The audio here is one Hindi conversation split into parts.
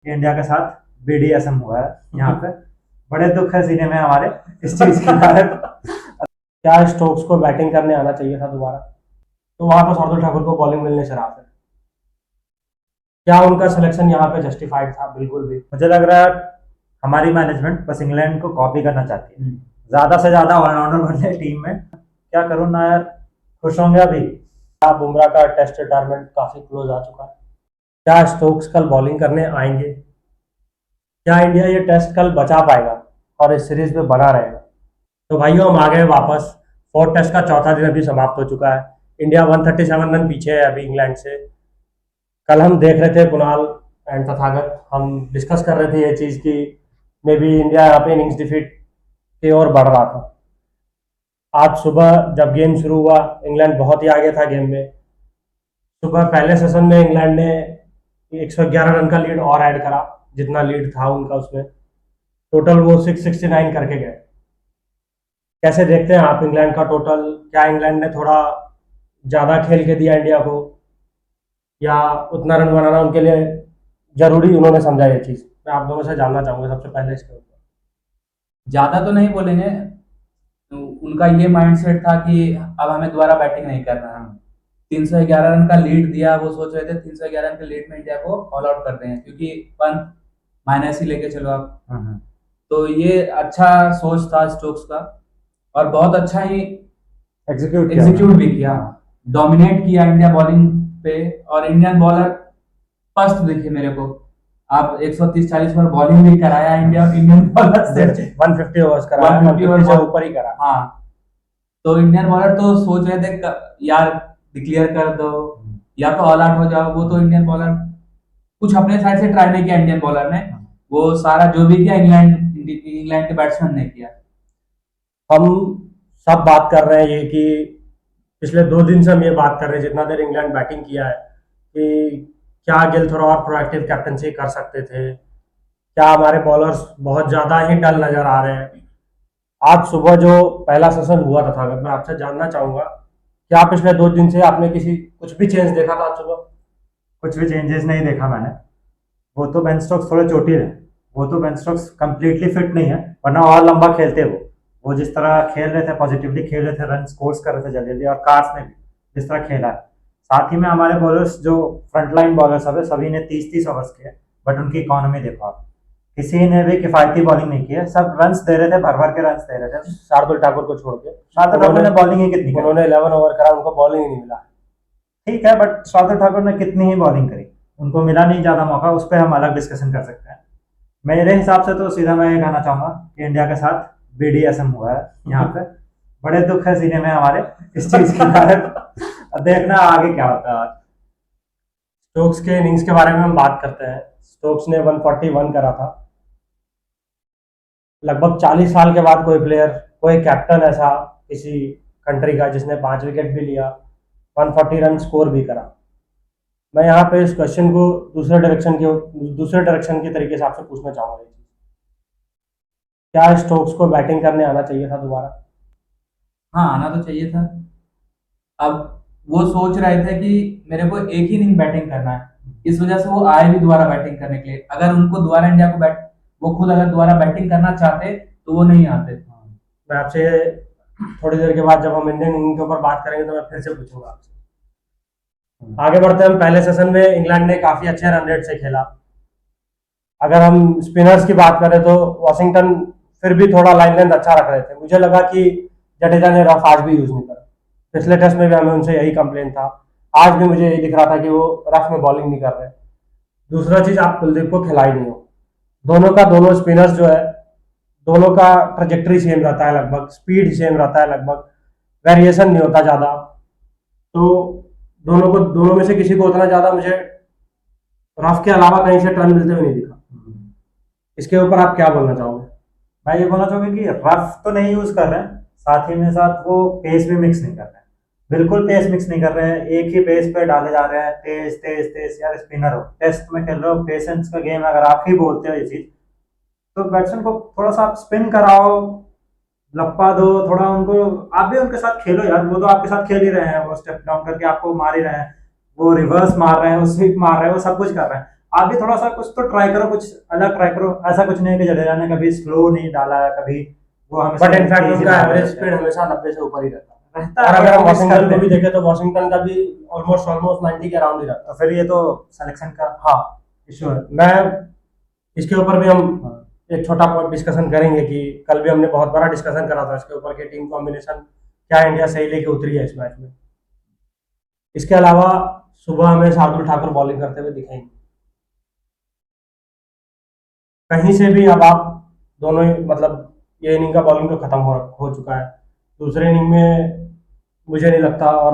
कि इंडिया के साथ बीडीएसएम हुआ है यहाँ पे। बड़े दुख है सीने में हमारे इस चीज के कारण। क्या स्टोक्स को बैटिंग करने आना चाहिए था दोबारा? तो वहां पर शार्दुल ठाकुर को बॉलिंग मिलने से रहा। क्या उनका सिलेक्शन यहाँ पे जस्टिफाइड था? बिल्कुल भी। मुझे लग रहा है हमारी मैनेजमेंट बस इंग्लैंड को कॉपी करना चाहती है, ज्यादा से ज्यादा ऑलराउंडर बनने टीम में। क्या करूँ ना यार, खुश होंगे अभी। बुमराह का टेस्ट रिटायरमेंट काफी क्लोज आ चुका है। क्या स्टोक्स कल बॉलिंग करने आएंगे? क्या इंडिया ये टेस्ट कल बचा पाएगा और इस सीरीज में बना रहेगा? तो भाइयों, हम आ गए वापस। फोर्थ टेस्ट का चौथा दिन अभी समाप्त हो चुका है। इंडिया 137 रन पीछे है अभी इंग्लैंड से। कल हम देख रहे थे, कुणाल एंड तथागत, हम डिस्कस कर रहे थे ये चीज़ कि मे बी इंडिया यहाँ पे इनिंग्स डिफीट की ओर बढ़ रहा था। आज सुबह जब गेम शुरू हुआ, इंग्लैंड बहुत ही आगे था गेम में। सुबह पहले सेशन में इंग्लैंड ने 111 रन का लीड और ऐड करा, जितना लीड था उनका उसमें टोटल वो 669 करके गए। कैसे देखते हैं आप इंग्लैंड का टोटल? क्या इंग्लैंड ने थोड़ा ज़्यादा खेल के दिया इंडिया को, या उतना रन बनाना उनके लिए जरूरी उन्होंने समझा? ये चीज़ मैं आप दोनों से जानना चाहूँगा सबसे पहले इसके ऊपर। ज्यादा तो नहीं बोलेंगे, तो उनका ये माइंडसेट था कि अब हमें दोबारा बैटिंग नहीं करना है। 311 रन का लीड दिया, वो सोच रहे थे 311 रन के लीड में इंडिया को ऑल आउट कर दें, क्योंकि पंत माइनस ही लेके चलो आप। तो ये अच्छा सोच था स्टोक्स का, और बहुत अच्छा ही एग्जीक्यूट भी किया। डोमिनेट किया इंडिया बॉलिंग पे, और इंडियन बॉलर फर्स्ट दिखे मेरे को। आप 130-40 पर बॉलिंग भी कराया इंडियन बॉलर से। 150 ओवर्स करा, 150 150 से ऊपर ही करा। हाँ, तो इंडियन बॉलर तो सोच रहे थे यार डिक्लेयर कर दो या तो ऑल आउट हो जाओ। वो तो इंडियन बॉलर कुछ अपने साइड से ट्राई नहीं किया इंडियन बॉलर ने। वो सारा जो भी किया इंग्लैंड के बैट्समैन ने किया। हम सब बात कर रहे हैं ये कि पिछले 2 दिन से हम ये बात कर रहे हैं, जितना देर इंग्लैंड बैटिंग किया है, कि क्या गिल थोड़ा और प्रोएक्टिव कैप्टनसी कर सकते थे, क्या हमारे बॉलर्स बहुत ज़्यादा ही डल नज़र आ रहे हैं। आज सुबह जो पहला सेशन हुआ था, अगर मैं आपसे जानना चाहूँगा, क्या पिछले 2 दिन से आपने कुछ भी चेंज देखा था आज सुबह? कुछ भी चेंजेस नहीं देखा मैंने। वो तो बेन स्टोक्स थोड़े चोटिल है, वो तो बेन स्टोक्स कंप्लीटली फिट नहीं है, वरना और लंबा खेलते वो जिस तरह खेल रहे थे, पॉजिटिवली खेल रहे थे, रन स्कोर्स कर रहे थे जल्दी जल्दी, और कार्स ने भी जिस तरह खेला है। साथ ही में हमारे बॉलर्स जो फ्रंटलाइन बॉलर्स सब है, सभी ने 30-30 ओवर्स किए, बट उनकी इकोनॉमी देखो आप, किसी ने भी किफायती बॉलिंग नहीं की है। सब रन्स दे रहे थे, भर भर के रन्स दे रहे थे, शार्दुल ठाकुर को छोड़ के। शार्दुल ठाकुर ने बॉलिंग ही कितनी करी? उन्होंने 11 ओवर करा, उनको बॉलिंग ही नहीं मिला। ठीक है, बट शार्दुल ठाकुर ने कितनी ही बॉलिंग करी, उनको मिला नहीं ज्यादा मौका। उस पर हम अलग डिस्कशन कर सकते हैं। मेरे हिसाब से तो सीधा मैं ये कहना चाहूंगा कि इंडिया के साथ बीडीएसएम हुआ है यहाँ पे। बड़े दुख है सीने में हमारे इस चीज के कारण। अब देखना आगे क्या होता है। स्टोक्स के इनिंग्स के बारे में हम बात करते हैं। स्टोक्स ने 141 करा था। लगभग 40 साल के बाद कोई प्लेयर, कोई कैप्टन ऐसा किसी कंट्री का जिसने 5 विकेट भी लिया, 140 रन स्कोर भी करा। मैं यहाँ पे इस क्वेश्चन को दूसरे डायरेक्शन के तरीके से आपसे पूछना चाहूँगा। क्या स्टोक्स को बैटिंग करने आना चाहिए था दोबारा? हाँ, आना तो चाहिए था। अब वो सोच रहे थे कि मेरे को एक ही इनिंग बैटिंग करना है, इस वजह से वो आए भी दोबारा बैटिंग करने के लिए। अगर उनको दोबारा इंडिया को वो खुद अगर दोबारा बैटिंग करना चाहते तो वो नहीं आते। मैं आपसे थोड़ी देर के बाद जब हम इंडियन इनिंग के ऊपर बात करेंगे तो मैं फिर से पूछूंगा आपसे। आगे बढ़ते हैं। हम पहले सेशन में इंग्लैंड ने काफी अच्छे रन रेट से खेला। अगर हम स्पिनर्स की बात करें तो वॉशिंगटन फिर भी थोड़ा लाइन लेंथ अच्छा रख रहे थे। मुझे लगा कि जडेजा ने रफ आज भी यूज नहीं करा। पिछले टेस्ट में भी हमें उनसे यही कंप्लेन था, आज भी मुझे यही दिख रहा था कि वो रफ में बॉलिंग नहीं कर रहे। दूसरा चीज, आप कुलदीप को खिलाई नहीं हो। दोनों स्पिनर्स जो है, दोनों का ट्रजेक्टरी सेम रहता है, लगभग स्पीड सेम रहता है, लगभग वेरिएशन नहीं होता ज़्यादा। तो दोनों में से किसी को उतना ज़्यादा मुझे रफ के अलावा कहीं से टर्न मिलते हुए नहीं दिखा। इसके ऊपर आप क्या बोलना चाहोगे? मैं ये बोलना चाहूंगा कि रफ तो नहीं यूज कर रहे हैं, साथ ही में साथ वो पेस भी मिक्स नहीं कर रहे हैं। बिल्कुल पेस मिक्स नहीं कर रहे हैं, एक ही पेस पे डाले जा रहे हैं, तेज तेज तेज। यार स्पिनर हो, टेस्ट में खेल रहे हो, पेशेंस का गेम, अगर आप ही बोलते हो ये चीज, तो बैट्समैन को थोड़ा सा आप स्पिन कराओ, लपा दो थोड़ा उनको। आप भी उनके साथ खेलो यार, वो तो आपके साथ खेल ही रहे हैं, वो स्टेप डाउन करके आपको मार ही रहे हैं, वो रिवर्स मार रहे हैं, वो स्वीप मार रहे हैं, वो सब कुछ कर रहे हैं। आप भी थोड़ा सा कुछ तो ट्राई करो, कुछ अलग ट्राई करो। ऐसा कुछ नहीं है कि जडेजा ने कभी स्लो नहीं डाला है, कभी वो हमेशा बट इनफैक्ट तेज ही उनका डालते एवरेज रहते स्पीड हैं। हमेशा 90 से ऊपर ही रहता है। रहता और है अगर बट हम वो मिस वॉशिंगटन करते को भी हैं। देखें तो वॉशिंगटन का भी ऑलमोस्ट 90 के अराउंड ही रहता तो फिर ये तो सिलेक्शन का है। हाँ, इशू है। मैं इसके ऊपर भी हम हाँ। एक छोटा डिस्कशन करेंगे कि कल भी हमने बहुत बड़ा डिस्कशन करा था इसके ऊपर कि टीम कॉम्बिनेशन क्या इंडिया सही लेके उतरी है इस मैच में। इसके अलावा सुबह हमें शार्दुल ठाकुर बॉलिंग करते हुए दिखेंगे। कहीं से भी अब आप दोनों ही मतलब ये इनिंग का बॉलिंग तो खत्म हो चुका है। दूसरे इनिंग में मुझे नहीं लगता, और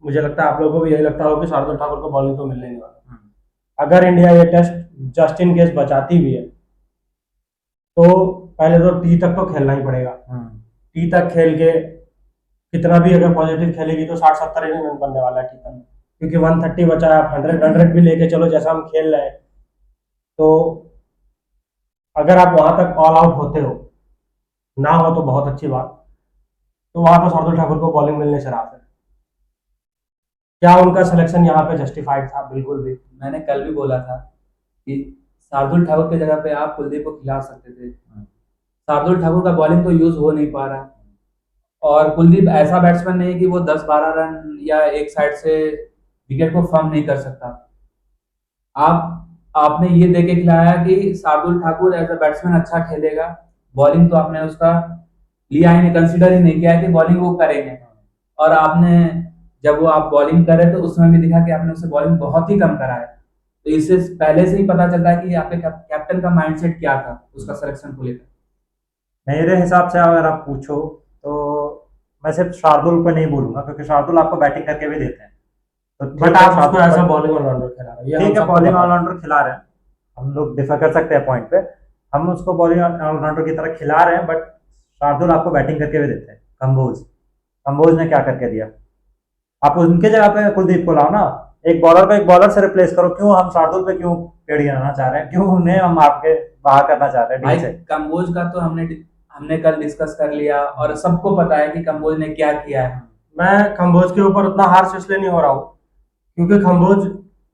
मुझे लगता है आप लोगों को भी यही लगता हो कि शार्दुल ठाकुर को बॉलिंग तो मिलने नहीं वाला। अगर इंडिया ये टेस्ट जस्ट इन केस बचाती भी है तो पहले तो टी तक तो खेलना ही पड़ेगा। टी तक खेल के कितना भी अगर पॉजिटिव खेलेगी तो 60-70 रन बनने वाला है टी तक, क्योंकि 130 बचा है। आप 100 भी लेके चलो जैसा हम खेल रहे हैं, तो अगर आप वहां तक ऑल आउट होते हो, ना हो तो बहुत अच्छी बात, तो वहां तो शार्दुल ठाकुर को बॉलिंग मिलने से राहत है। क्या उनका सिलेक्शन यहाँ पे जस्टिफाइड था? बिल्कुल भी। मैंने कल भी बोला था कि शार्दुल ठाकुर की जगह पे आप कुलदीप को खिला सकते थे। शार्दुल ठाकुर का बॉलिंग तो यूज हो नहीं पा रहा, और कुलदीप ऐसा बैट्समैन नहीं है कि वो 10-12 रन या एक साइड से विकेट को फर्म नहीं कर सकता। आपने ये देख के खिलाया कि Shardul Thakur as a batsman अच्छा खेलेगा। बॉलिंग तो आपने उसका लिया ही नहीं, कंसीडर ही नहीं किया है कि बॉलिंग वो करेंगे। और आपने जब वो आप बॉलिंग करे तो उसमें भी दिखा कि आपने उससे बॉलिंग बहुत ही कम करा है। तो इससे पहले से ही पता चलता है कि आपके कैप्टन का माइंडसेट क्या था उसका सिलेक्शन को लेकर। मेरे हिसाब से अगर आप पूछो तो मैं सिर्फ शार्दुल को नहीं बोलूंगा, क्योंकि शार्दुल आपको बैटिंग करके भी देते हैं। तो बट आप उसको ऐसा बॉलिंग ऑलराउंडर खिला रहे हो, ठीक है, बॉलिंग ऑलराउंडर खिला रहे हैं, हम लोग डिफर कर सकते हैं पॉइंट पे। हम उसको बॉलिंग ऑलराउंडर की तरह खिला रहे हैं, बट शार्दुल आपको बैटिंग करके भी देते हैं। कंबोज कंबोज ने क्या करके दिया? आप उनके जगह पे कुलदीप को लाओ ना, एक बॉलर को एक बॉलर से रिप्लेस करो। क्यों हम शार्दुल पे क्यों पेड़ गिराना चाह रहे हैं? क्यों उन्हें हम आपके बाहर करना चाह रहे हैं भाई टीम से? कंबोज का तो हमने कल डिस्कस कर लिया और सबको पता है कि कंबोज ने क्या किया है। मैं कंबोज के ऊपर उतना हार्श इसलिए नहीं हो रहा हूँ क्योंकि कंबोज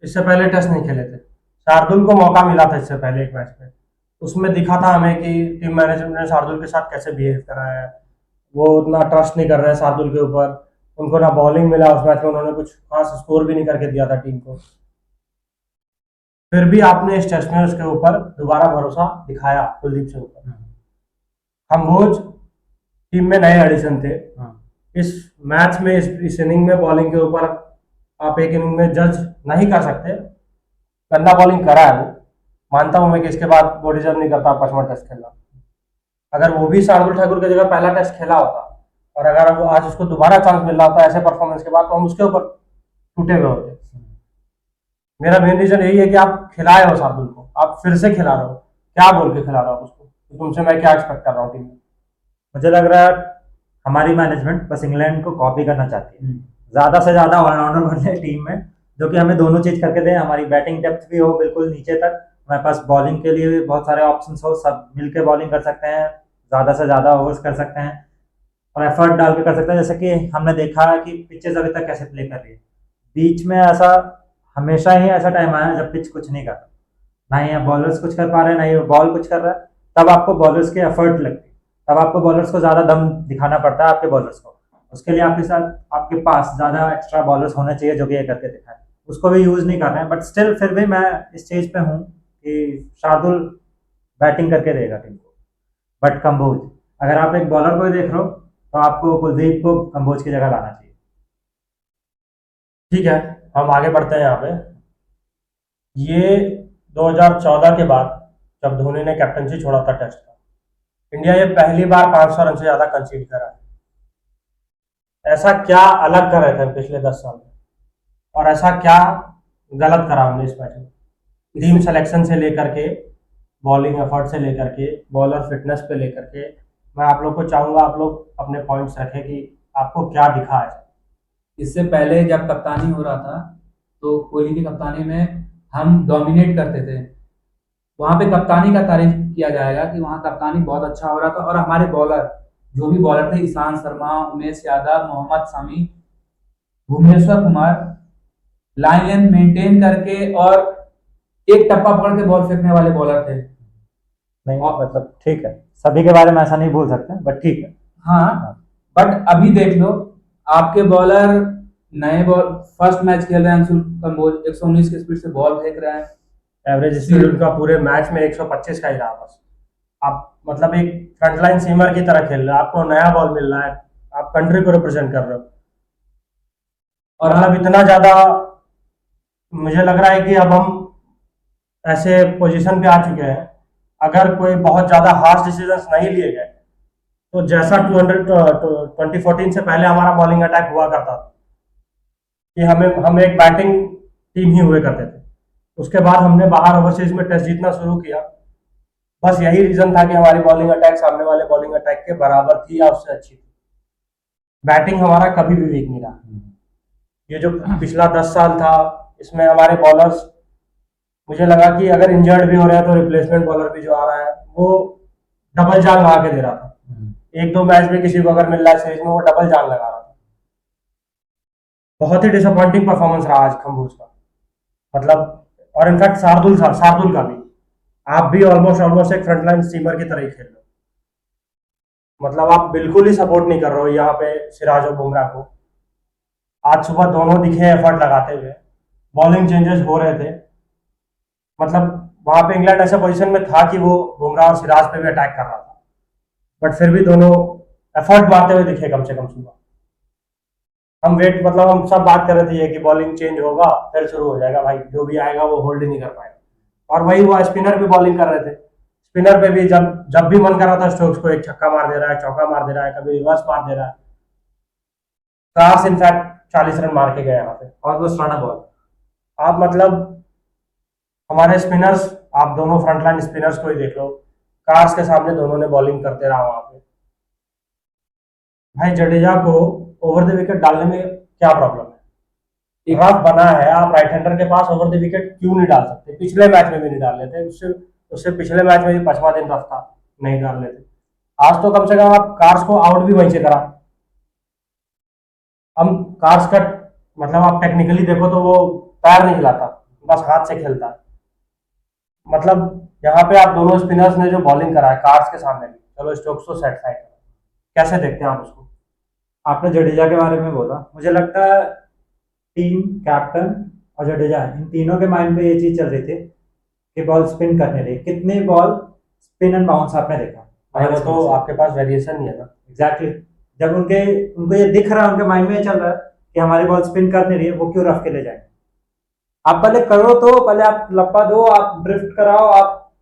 इससे पहले टेस्ट नहीं खेले थे। शार्दुल को मौका मिला था इससे पहले एक मैच में, उसमें दिखा था हमें कि टीम मैनेजमेंट ने शार्दुल के साथ कैसे बिहेव करा है। वो उतना ट्रस्ट नहीं कर रहे हैं शार्दुल के ऊपर। उनको ना बॉलिंग मिला उस मैच में, उन्होंने कुछ खास स्कोर भी नहीं करके दिया था टीम को। फिर भी आपने इस टेस्ट में उसके ऊपर दोबारा भरोसा दिखाया कुलदीप से ऊपर। कंबोज टीम में नए एडिशन थे। इस मैच में इस इनिंग में बॉलिंग के ऊपर आप एक इनिंग में जज नहीं कर सकते। गंदा बॉलिंग करा है वो, मानता हूं मैं कि इसके बाद वो डिजर्व नहीं करता 5वां टेस्ट खेलना। अगर वो भी शार्दुल ठाकुर की जगह पहला टेस्ट खेला होता और अगर वो आज उसको दोबारा चांस मिल रहा होता ऐसे परफॉर्मेंस के बाद, तो हम उसके ऊपर टूटे हुए होते। मेरा मेन रीजन यही है कि आप खिलाए हो शार्दुल को, आप फिर से खिला रहे हो। क्या बोल के खिला रहे हो उसको? तो तुमसे मैं क्या एक्सपेक्ट कर रहा हूँ टीम में? मुझे लग रहा है हमारी मैनेजमेंट बस इंग्लैंड को कॉपी करना चाहती है, ज्यादा से ज्यादा ऑलराउंडर बन टीम में, जो कि हमें दोनों चीज करके दें। हमारी बैटिंग डेप्थ भी हो बिल्कुल नीचे तक, हमारे पास बॉलिंग के लिए भी बहुत सारे ऑप्शंस हो, सब मिलके बॉलिंग कर सकते हैं, ज्यादा से ज्यादा ओवर्स कर सकते हैं और एफर्ट डाल के कर सकते हैं। जैसे कि हमने देखा है कि पिचेस अभी तक कैसे प्ले कर रही है। बीच में ऐसा हमेशा ही ऐसा टाइम आया है जब पिच कुछ नहीं कर रहा, ना ही बॉलर्स कुछ कर पा रहे हैं, ना ही बॉल कुछ कर रहा है। तब आपको बॉलर्स के एफर्ट लगती है, तब आपको बॉलर्स को ज्यादा दम दिखाना पड़ता है आपके बॉलर्स को। उसके लिए आपके साथ आपके पास ज्यादा एक्स्ट्रा बॉलर्स होने चाहिए जो कि ये करके दिखाए। उसको भी यूज नहीं कर रहे हैं, बट स्टिल फिर भी मैं इस स्टेज पे हूँ कि शार्दुल बैटिंग करके देगा टीम को। बट कंबोज, अगर आप एक बॉलर को ही देख रहे हो तो आपको कुलदीप को कंबोज की जगह लाना चाहिए। ठीक है, हम आगे बढ़ते हैं यहाँ पे। ये 2014 के बाद जब धोनी ने कैप्टनसी छोड़ा था टेस्ट का, इंडिया ये पहली बार 500 रन से ज्यादा कंसीड करा है। ऐसा क्या अलग कर रहे थे पिछले 10 साल में, और ऐसा क्या गलत करा हमने इस मैच में? टीम सिलेक्शन से लेकर के, बॉलिंग एफर्ट से लेकर के, बॉलर फिटनेस पे लेकर के, मैं आप लोग को चाहूंगा आप लोग अपने पॉइंट्स रखें कि आपको क्या दिखा है। इससे पहले जब कप्तानी हो रहा था तो कोहली की कप्तानी में हम डोमिनेट करते थे। वहां पे कप्तानी का तारीफ किया जाएगा कि वहां कप्तानी बहुत अच्छा हो रहा था, और हमारे बॉलर जो भी बॉलर थे, ईशांत शर्मा, उमेश यादव, मोहम्मद शमी, भुवनेश्वर कुमार, लाइन मेंटेन करके और एक टप्पा पकड़ के बॉल फेंकने वाले बॉलर थे। नहीं मतलब ठीक है, सभी के बारे में ऐसा नहीं बोल सकते, बट ठीक है। हाँ, बट अभी देख लो, आपके बॉलर नए बॉल फर्स्ट मैच खेल रहे हैं, अंशुल कंबोज 119 की स्पीड से बॉल फेंक रहे हैं। एवरेज स्पीड उनका पूरे मैच में 125 का ही रहा बस। आप मतलब एक फ्रंटलाइन सीमर की तरह खेल रहे हो, आपको नया बॉल मिल रहा है, आप कंट्री को रिप्रेजेंट कर रहे हो। और मतलब इतना ज्यादा मुझे लग रहा है कि अब हम ऐसे पोजीशन पे आ चुके हैं, अगर कोई बहुत ज्यादा हार्श डिसीजंस नहीं लिए गए तो जैसा 2014 से पहले हमारा बॉलिंग अटैक हुआ करता था कि हम एक बैटिंग टीम ही हुए करते थे। उसके बाद हमने बाहर ओवरसीज में टेस्ट जीतना शुरू किया, बस यही रीजन था कि हमारी बॉलिंग अटैक सामने वाले बॉलिंग अटैक के बराबर थी या उससे अच्छी थी। बैटिंग हमारा कभी भी वीक नहीं रहा। ये जो पिछला 10 साल था, इसमें हमारे बॉलर्स, मुझे लगा कि अगर इंजर्ड भी हो रहे हैं तो रिप्लेसमेंट बॉलर भी जो आ रहा है वो डबल जान लगा के दे रहा था। एक दो मैच में किसी को अगर मिल रहा है सीरीज में, वो डबल जान लगा रहा था। बहुत ही डिसअपॉइंटिंग परफॉर्मेंस रहा आज खम्बूज का, मतलब। और इनफैक्ट शार्दुल का भी, आप भी ऑलमोस्ट एक फ्रंटलाइन स्टीमर की तरह ही खेल रहे हो। मतलब आप बिल्कुल ही सपोर्ट नहीं कर रहे हो यहाँ पे सिराज और बुमराह को। आज सुबह दोनों दिखे एफर्ट लगाते हुए, बॉलिंग चेंजेस हो रहे थे। मतलब वहां पे इंग्लैंड ऐसे पोजीशन में था कि वो बुमराह और सिराज पे भी अटैक कर रहा था, बट फिर भी दोनों एफर्ट मारते हुए दिखे कम से कम सुबह। हम सब बात कर रहे थे ये कि बॉलिंग चेंज होगा फिर शुरू हो जाएगा, भाई जो भी आएगा वो होल्ड ही नहीं कर पाएगा। और वही हुआ, स्पिनर भी बॉलिंग कर रहे थे। स्पिनर पे भी जब जब भी मन कर रहा था स्टोक्स को एक छक्का मार दे रहा है, चौका मार दे रहा है, कभी रिवर्स मार दे रहा है। कार्स इनफैक्ट 40 रन मार के गए यहाँ पे, ऑलमोस्ट रन बॉल। आप मतलब हमारे स्पिनर्स, आप दोनों फ्रंटलाइन स्पिनर्स को ही देख लो, कार्स के सामने दोनों ने बॉलिंग करते रहा वहां पे। भाई जडेजा को ओवर द विकेट डालने में क्या प्रॉब्लम है? रफ बना है, आप राइट हैंडर के पास ओवर द विकेट क्यों नहीं डाल सकते? पिछले मैच में भी नहीं डाल लेते, उससे उससे पिछले मैच में भी 5वां दिन रफ था, नहीं डाल लेते। आज तो कम से कम आप कार्स को आउट भी वहीं से करा। हम कार्स का मतलब आप टेक्निकली देखो तो वो पैर नहीं हिलाता, बस हाथ से खेलता है। मतलब यहाँ पे आप दोनों स्पिनर्स ने जो बॉलिंग करा है कार्स के सामने भी, चलो स्टोक्स तो सेट साइड, कैसे देखते हैं आप उसको? आपने जडेजा के बारे में बोला, मुझे लगता है टीम कैप्टन और जडेजा, इन तीनों के माइंड में ये चीज चल रही थी कि बॉल स्पिन करने रही। कितने बॉल स्पिन एंड बाउंस आपने देखा? भाई वो तो आपके पास वेरिएशन नहीं है ना। एग्जैक्टली, जब उनको ये दिख रहा है, उनके माइंड में ये चल रहा है कि हमारी बॉल स्पिन कर नहीं रही है, वो क्यों रफ के ले जाए? आप पहले करो, तो पहले आप लपा दो, आप ड्रिफ्ट कराओ, आप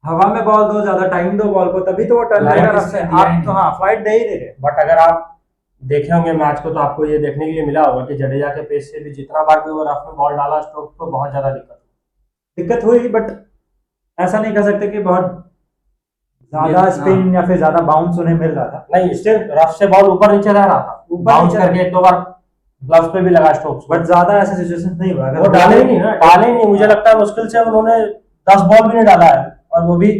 हवा में बॉल दो, ज्यादा टाइम दो बॉल को, तभी तो वो टर्न Flight लेगा रफ इससे से। दिया ही आप तो नहीं। हाँ फ्लाइट दे ही नहीं रहे। बट अगर आप देखे होंगे मैच को तो आपको ये देखने के लिए मिला होगा कि जडेजा के पेस से भी जितना बार भी वो रफ में बॉल डाला स्टोक्स को बहुत ज्यादा दिक्कत हुई, बट ऐसा नहीं कह सकते कि बहुत ज्यादा हाँ। स्पिन या फिर ज्यादा बाउंस उन्हें मिल रहा था। नहीं, स्टिल रफ से बॉल ऊपर नीचे रह रहा था, ऊपर बाउंस नीचे करके एक दो बार ग्लव्स पे भी लगा स्टोक्स, बट ज्यादा ऐसा सिचुएशन नहीं हुआ। वो डाले ही नहीं ना, डाले ही नहीं। मुझे लगता है मुश्किल से उन्होंने 10 बॉल भी नहीं डाला है, और वो भी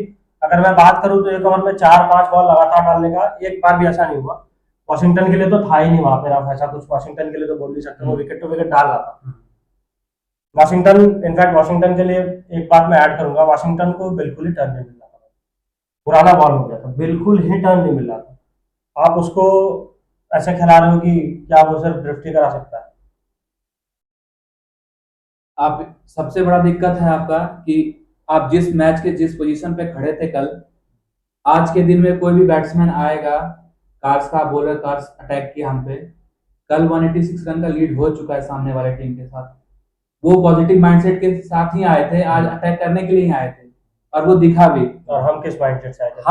अगर मैं बात करूं तो एक ओवर में 4-5 बॉल लगातार डालने का एक बार भी ऐसा नहीं हुआ। वॉशिंगटन के लिए तो था ही नहीं वहां पे रफ ऐसा कुछ, वॉशिंगटन के लिए तो बोल नहीं सकते, वो विकेट टू विकेट डाल रहा था। वॉशिंगटन, इनफैक्ट वॉशिंगटन के लिए एक बात मैं ऐड करूंगा, वॉशिंगटन को बिल्कुल ही टर्न नहीं मिल रहा था, पुराना बॉल हो गया था, बिल्कुल ही टर्न नहीं मिल रहा था। आप उसको ऐसे खिला रहे हो कि क्या वो सिर्फ ड्रिफ्ट ही करा सकता है? आप सबसे बड़ा दिक्कत है आपका कि आप जिस मैच के जिस पोजीशन पे खड़े थे कल, आज के दिन में कोई भी बैट्समैन आएगा, कार्स का बॉलर कार्स अटैक किया हम पे, कल 186 रन का लीड हो चुका है सामने वाले टीम के साथ। वो पॉजिटिव माइंडसेट के साथ ही आए थे, आज अटैक करने के लिए ही आए थे, और वो दिखा भी। और हम किस माइंडसेट से आए थे?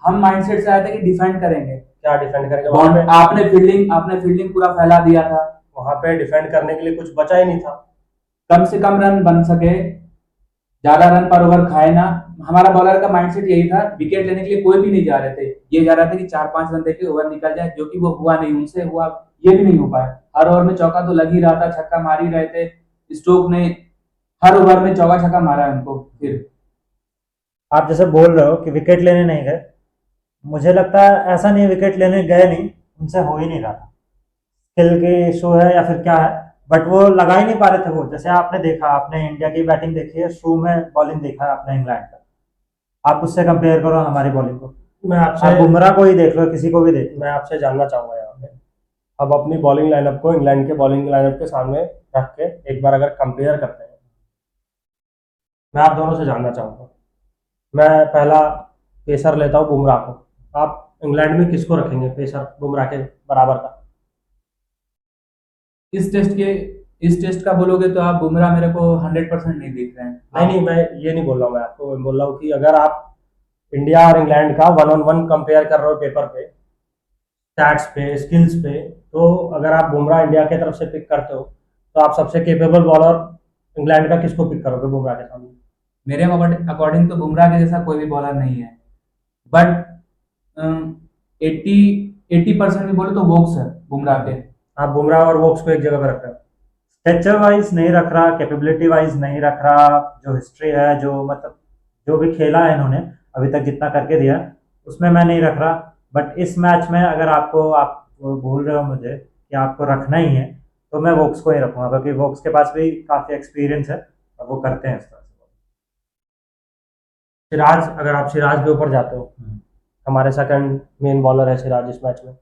हम माइंडसेट से आए थे कि डिफेंड करेंगे। क्या डिफेंड करेंगे वहां पे? आपने फील्डिंग पूरा फैला दिया था, वहां पे डिफेंड करने के लिए कुछ बचा ही नहीं था। कम से कम रन बन सके, ज्यादा रन पर ओवर खाए ना। हमारा बॉलर का माइंडसेट यही था, विकेट लेने के लिए कोई भी नहीं जा रहे थे, ये जा रहे थे कि 4-5 रन देके ओवर निकल जाए, जो कि वो हुआ नहीं, उनसे हुआ ये भी नहीं हो पाया। हर ओवर में चौका तो लग ही रहा था, छक्का मार ही रहे थे। स्टोक ने हर ओवर में चौका छक्का मारा है उनको। फिर आप जैसे बोल रहे हो कि विकेट लेने नहीं गए, मुझे लगता है ऐसा नहीं है विकेट लेने गए नहीं, उनसे हो ही नहीं रहा था। स्किल की इशू है या फिर क्या है, बट वो लगा ही नहीं पा रहे थे। वो जैसे आपने देखा, आपने इंडिया की बैटिंग देखी है, शुरू में बॉलिंग देखा है आपने इंग्लैंड का, आप उससे कंपेयर करो हमारी बॉलिंग को। मैं आप आपसे बुमराह को ही देख लो, किसी को भी देख लो। मैं आपसे जानना चाहूंगा यहाँ पे, अब अपनी बॉलिंग लाइनअप को इंग्लैंड के बॉलिंग लाइनअप के सामने रख के एक बार अगर कंपेयर करते हैं, मैं आप दोनों से जानना चाहूंगा। मैं पहला पेसर लेता हूँ बुमराह को। आप इंग्लैंड में किसको रखेंगे पेसर बुमराह के बराबर का? इस टेस्ट के इस टेस्ट का बोलोगे तो आप बुमराह मेरे को 100% नहीं दिख रहे हैं। नहीं नहीं, मैं ये नहीं बोल रहा हूँ, मैं आपको बोल रहा हूँ कि अगर आप इंडिया और इंग्लैंड का 1-on-1 कंपेयर कर रहे हो पेपर पे, स्टैट्स पे, स्किल्स पे, तो अगर आप बुमराह इंडिया की तरफ से पिक करते हो तो आप सबसे केपेबल बॉलर इंग्लैंड का किसको पिक करोगे बुमराह के सामने? मेरे अकॉर्डिंग तो बुमराह के जैसा कोई भी बॉलर नहीं है, बट 80% भी बोले तो वोक्स है बुमराह के। आप बुमराह और वोक्स को एक जगह पर रख रहे हो? स्ट्रक्चर वाइज नहीं रख रहा, कैपेबिलिटी वाइज नहीं रख रहा, जो हिस्ट्री है, जो मतलब जो भी खेला है इन्होंने अभी तक जितना करके दिया, उसमें मैं नहीं रख रहा। बट इस मैच में अगर आप बोल रहे हो मुझे कि आपको रखना ही है, तो मैं वोक्स को ही रखूंगा, क्योंकि वोक्स के पास भी काफ़ी एक्सपीरियंस है और वो करते हैं इस तरह से। सिराज, अगर आप सिराज के ऊपर जाते हो, हमारे सेकंड मेन बॉलर है सिराज इस मैच में,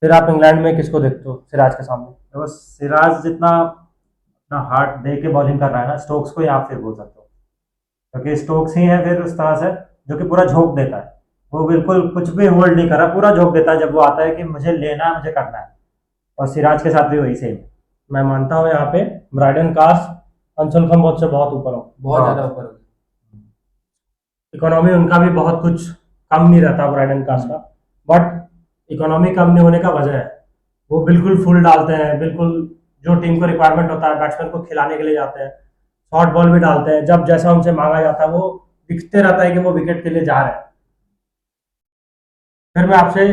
फिर आप इंग्लैंड में किसको देखते हो सिराज के सामने? तो सिराज जितना अपना हार्ट दे के बॉलिंग कर रहा है ना, स्टोक्स को ही आप फिर बोल सकते हो, क्योंकि स्टोक्स ही है फिर उस तरह से जो कि पूरा झोंक देता है। वो बिल्कुल कुछ भी होल्ड नहीं कर रहा, पूरा झोंक देता है जब वो आता है कि मुझे लेना है, मुझे करना है। और सिराज के साथ भी वही सेम है। मैं मानता हूँ यहाँ पे ब्राइडन कार्स अंशुल खम्बोत से बहुत ऊपर हो। बहुत हाँ। ज्यादा ऊपर हो गया। इकोनॉमी उनका भी बहुत कुछ कम नहीं रहता ब्राइडन कार्स का, बट इकोनॉमी कम नहीं होने का वजह है वो बिल्कुल फुल डालते हैं, बिल्कुल जो टीम को रिक्वायरमेंट होता है बैट्समैन को खिलाने के लिए जाते हैं, शॉर्ट बॉल भी डालते हैं, जब जैसा उनसे मांगा जाता है वो दिखते रहता है कि वो विकेट के लिए जा रहे हैं। फिर मैं आपसे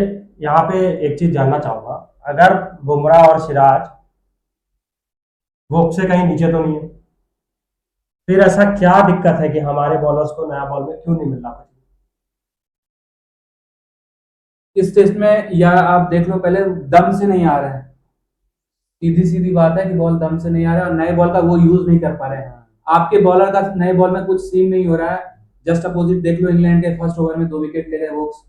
यहाँ पे एक चीज जानना चाहूंगा, अगर बुमराह और सिराज वो से कहीं नीचे तो नहीं है, फिर ऐसा क्या दिक्कत है कि हमारे बॉलर्स को नया बॉल में क्यों नहीं मिल रहा? इस टेस्ट में या आप देख लो, पहले दम से नहीं आ रहे हैं। सीधी सीधी बात है कि बॉल दम से नहीं आ रहा है और नए बॉल का वो यूज नहीं कर पा रहे हैं। आपके बॉलर का नए बॉल में कुछ सीन नहीं हो रहा है। जस्ट अपोजिट देख लो, इंग्लैंड के फर्स्ट ओवर में 2 विकेट ले गए वोक्स।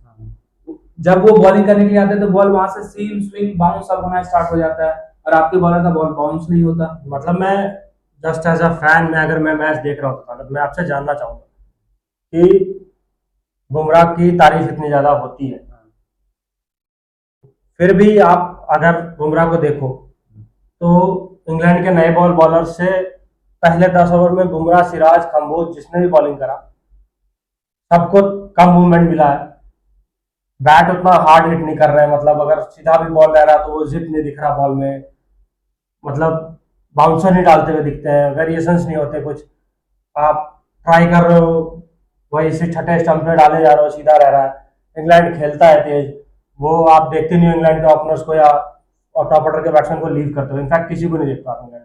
जब वो बॉलिंग करने के लिए आते हैं तो बॉल वहां से सीम स्विंग बाउंस सब होना स्टार्ट हो जाता है और आपके बॉलर का बॉल बाउंस नहीं होता। मतलब मैं जस्ट एज अ फैन में अगर मैं मैच देख रहा होता तो मैं आपसे जानना चाहूंगा कि बुमराह की तारीफ इतनी ज्यादा होती है, फिर भी आप अगर बुमराह को देखो तो इंग्लैंड के नए बॉल बॉलर से पहले 10 ओवर में बुमराह, सिराज, खम्बोज जिसने भी बॉलिंग करा सबको कम मूवमेंट मिला है, बैट उतना हार्ड हिट नहीं कर रहे हैं, मतलब अगर सीधा भी बॉल ले रहा तो वो जिप नहीं दिख रहा बॉल में, मतलब बाउंसर नहीं डालते हुए दिखते हैं, वेरिएशंस नहीं होते कुछ। आप ट्राई कर रहे हो वही इसी छठे स्टंप पे डाले जा रहे हो, सीधा रह रहा है। इंग्लैंड खेलता है तेज, वो आप देखते नहीं हो इंग्लैंड के ओपनर्स को या और टॉप ऑर्डर के बैट्समैन को लीव करते हो, इनफैक्ट किसी को नहीं देखता आप इंग्लैंड।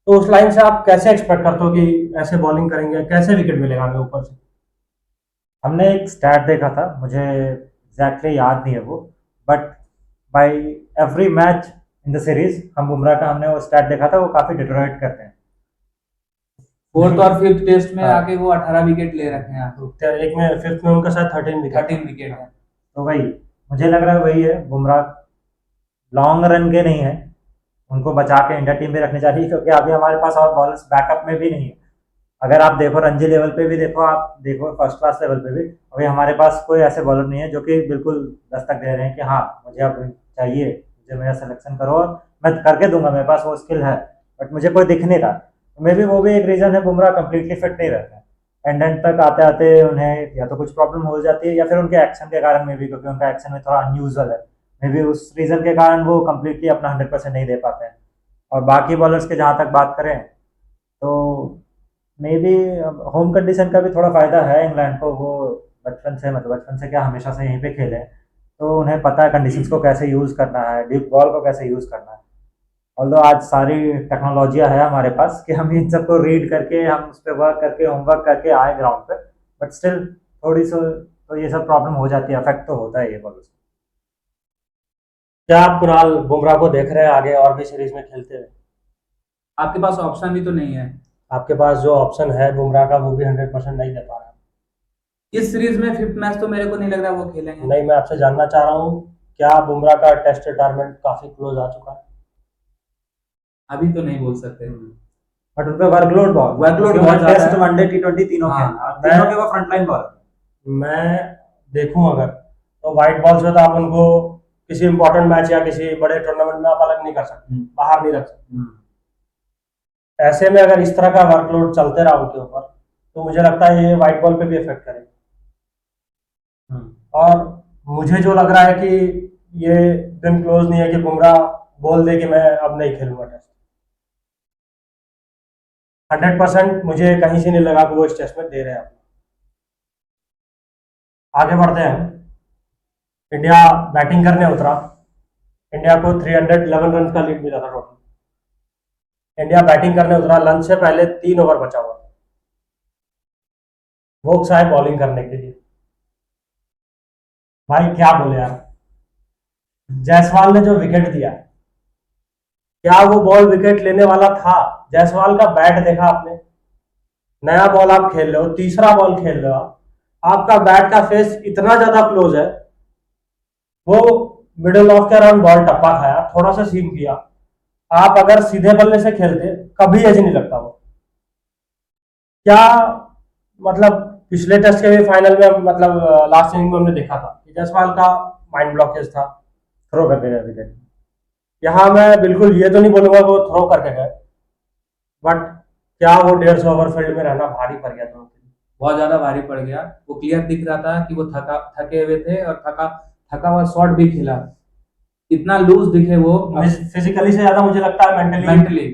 तो उस लाइन से आप कैसे एक्सपेक्ट करते हो कि ऐसे बॉलिंग करेंगे, कैसे विकेट मिलेगा हमें ऊपर से? हमने एक स्टैट देखा था, मुझे एग्जैक्टली याद नहीं है वो, but by every match in the series हम बुमराह का हमने वो स्टैट देखा था, वो काफ़ी डिटोरेट करते हैं। फोर्थ और फिफ्थ टेस्ट में हाँ। आके वो 18 विकेट ले रखे हैं। एक में फिफ्थ में उनका शायद 13 विकेट। 13 विकेट है। तो वही मुझे लग रहा है वही है, बुमराह लॉन्ग रन के नहीं है, उनको बचा के इंडिया टीम में रखनी चाहिए, क्योंकि अभी हमारे पास और बॉलर्स बैकअप में भी नहीं है। अगर आप देखो रणजी लेवल पे भी देखो, आप देखो फर्स्ट क्लास लेवल पे भी, अभी हमारे पास कोई ऐसे बॉलर नहीं है जो कि बिल्कुल दस्तक दे रहे हैं कि हाँ मुझे अब चाहिए, मुझे मेरा सिलेक्शन करो और मैं करके दूंगा, मेरे पास वो स्किल है, बट मुझे कोई दिख नहीं रहा। मे बी वो भी एक रीज़न है, बुमराह कंप्लीटली फिट नहीं रहते हैं, एंड तक आते आते उन्हें या तो कुछ प्रॉब्लम हो जाती है या फिर उनके एक्शन के कारण में भी, क्योंकि उनका एक्शन में थोड़ा अनयूजुअल है, मे बी उस रीज़न के कारण वो कंप्लीटली अपना 100% नहीं दे पाते हैं। और बाकी बॉलर्स के जहाँ तक बात करें तो मे बी होम कंडीशन का भी थोड़ा फ़ायदा है इंग्लैंड को, वो बचपन से मतलब बचपन से क्या हमेशा से यहीं पे खेले हैं, तो उन्हें पता है कंडीशंस को कैसे यूज़ करना है, डीप बॉल को कैसे यूज़ करना है। ऑल्दो आज सारी टेक्नोलॉजियाँ है हमारे पास कि हम इन सबको रीड करके हम उस पर वर्क करके होमवर्क करके आए ग्राउंड पे, बट स्टिल थोड़ी सी तो ये सब प्रॉब्लम हो जाती है, अफेक्ट तो होता है ये बॉलर्स को। क्या आप कुणाल बुमराह को देख रहे हैं आगे और भी सीरीज में खेलते हुए? आपके पास ऑप्शन भी तो नहीं है। आपके पास जो ऑप्शन है बुमराह का वो भी 100% नहीं दे पा रहा। इस सीरीज में 5th मैच तो मेरे को नहीं लग रहा वो खेलेंगे। नहीं, मैं आपसे जानना चाह रहा हूँ, क्या बुमराह का टेस्ट रिटायरमेंट काफी क्लोज आ चुका है? अभी तो नहीं बोल सकते। बट उन पे वर्कलोड बहुत Workload क्योंकि बहुत वो ज्यादा टेस्ट है। वनडे T20 तीनों हाँ, खेलना और तीनों के वो फ्रंटलाइन बॉलर। मैं देखूं अगर, तो वाइट बॉल से तो आप उनको किसी इंपॉर्टेंट मैच या किसी बड़े टूर्नामेंट में आप अलग नहीं कर सकते, बाहर नहीं रख सकते। ऐसे में अगर इस तरह का वर्कलोड चलते रहा उनके ऊपर, तो मुझे लगता है ये वाइट बॉल पे भी इफेक्ट करेगा। और मुझे जो लग रहा है कि ये दिन क्लोज नहीं है कि बुमराह बोल दे कि मैं अब नहीं खेलूंगा टेस्ट। 100% मुझे कहीं से नहीं लगा कि वो इस टेस्ट में दे रहे हैं। आगे बढ़ते हैं। इंडिया बैटिंग करने उतरा। इंडिया को 311 रन का लीड मिला था टोटल। इंडिया बैटिंग करने उतरा, लंच से पहले 3 ओवर बचा हुआ। वोक्स आए बॉलिंग करने के लिए। भाई क्या बोले यार, जायसवाल ने जो विकेट दिया, क्या वो बॉल विकेट लेने वाला था? जायसवाल का बैट देखा आपने? नया बॉल आप खेल रहे हो, तीसरा बॉल खेल रहे हो आपका बैट का फेस इतना ज्यादा क्लोज है, वो मिडिल ऑफ के अराउंड बॉल टप्पा खाया, थोड़ा सा सीम किया। आप अगर सीधे बल्ले से खेलते कभी ऐसे नहीं लगता वो। क्या मतलब, पिछले टेस्ट के भी फाइनल में मतलब लास्ट इनिंग में हमने देखा था कि जायसवाल का माइंड ब्लॉकेज था, थ्रो करके गया विकेट। यहाँ मैं बिल्कुल ये तो नहीं बोलूंगा कि वो थ्रो करके गए, बट क्या वो 150 ओवर फील्ड में रहना भारी पड़ गया दोनों के लिए। बहुत ज्यादा भारी पड़ गया। वो क्लियर दिख रहा था कि वो थके हुए थे और थका हुआ शॉट भी खेला। इतना लूज दिखे वो फिजिकली से ज्यादा मुझे लगता है मेंटली।